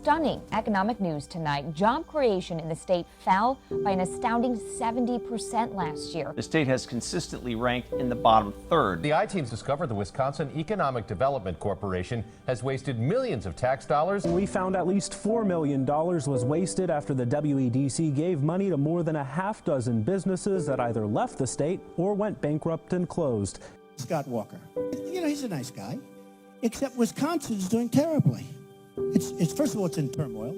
Stunning economic news tonight. Job creation in the state fell by an astounding 70% last year. The state has consistently ranked in the bottom third. The I-Teams discovered the Wisconsin Economic Development Corporation has wasted millions of tax dollars. We found at least $4 million was wasted after the WEDC gave money to more than a half dozen businesses that either left the state or went bankrupt and closed. Scott Walker. You know, he's a nice guy, except Wisconsin's doing terribly. It's first of all, it's in turmoil.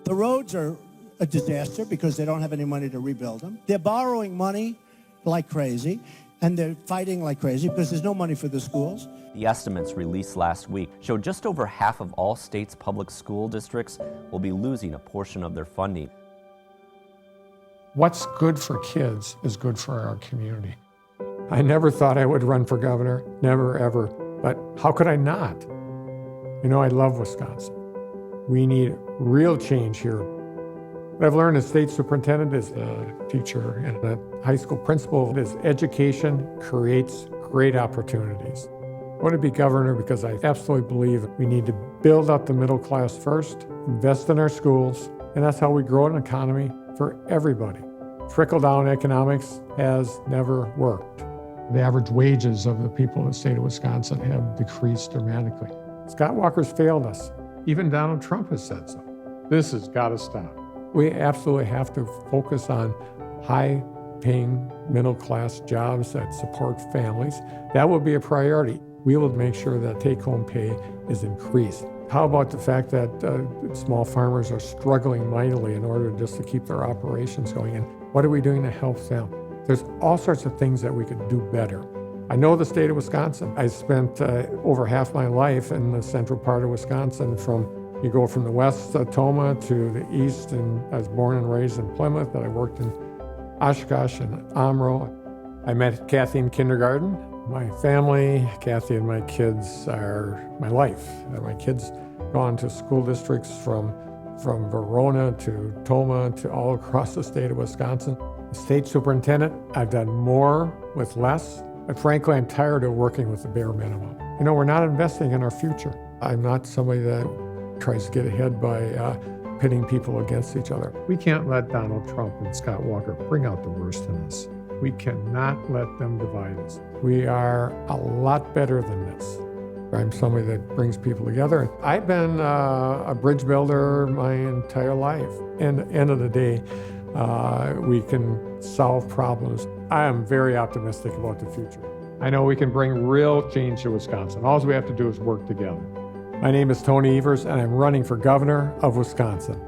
The roads are a disaster because they don't have any money to rebuild them. They're borrowing money like crazy, and they're fighting like crazy because there's no money for the schools. The estimates released last week show just over half of all states' public school districts will be losing a portion of their funding. What's good for kids is good for our community. I never thought I would run for governor, never ever, but how could I not? You know, I love Wisconsin. We need real change here. What I've learned as state superintendent, as a teacher and a high school principal, is education creates great opportunities. I want to be governor because I absolutely believe we need to build up the middle class first, invest in our schools, and that's how we grow an economy for everybody. Trickle-down economics has never worked. The average wages of the people in the state of Wisconsin have decreased dramatically. Scott Walker's failed us. Even Donald Trump has said so. This has got to stop. We absolutely have to focus on high-paying middle-class jobs that support families. That will be a priority. We will make sure that take-home pay is increased. How about the fact that small farmers are struggling mightily in order just to keep their operations going? And what are we doing to help them? There's all sorts of things that we could do better. I know the state of Wisconsin. I spent over half my life in the central part of Wisconsin. You go from the west, Toma, to the east, and I was born and raised in Plymouth, but I worked in Oshkosh and Omro. I met Kathy in kindergarten. My family, Kathy and my kids are my life. My kids gone to school districts from Verona to Toma to all across the state of Wisconsin. As state superintendent, I've done more with less. But frankly, I'm tired of working with the bare minimum. You know, we're not investing in our future. I'm not somebody that tries to get ahead by pitting people against each other. We can't let Donald Trump and Scott Walker bring out the worst in us. We cannot let them divide us. We are a lot better than this. I'm somebody that brings people together. I've been a bridge builder my entire life. And at the end of the day, we can solve problems. I am very optimistic about the future. I know we can bring real change to Wisconsin. All we have to do is work together. My name is Tony Evers, and I'm running for governor of Wisconsin.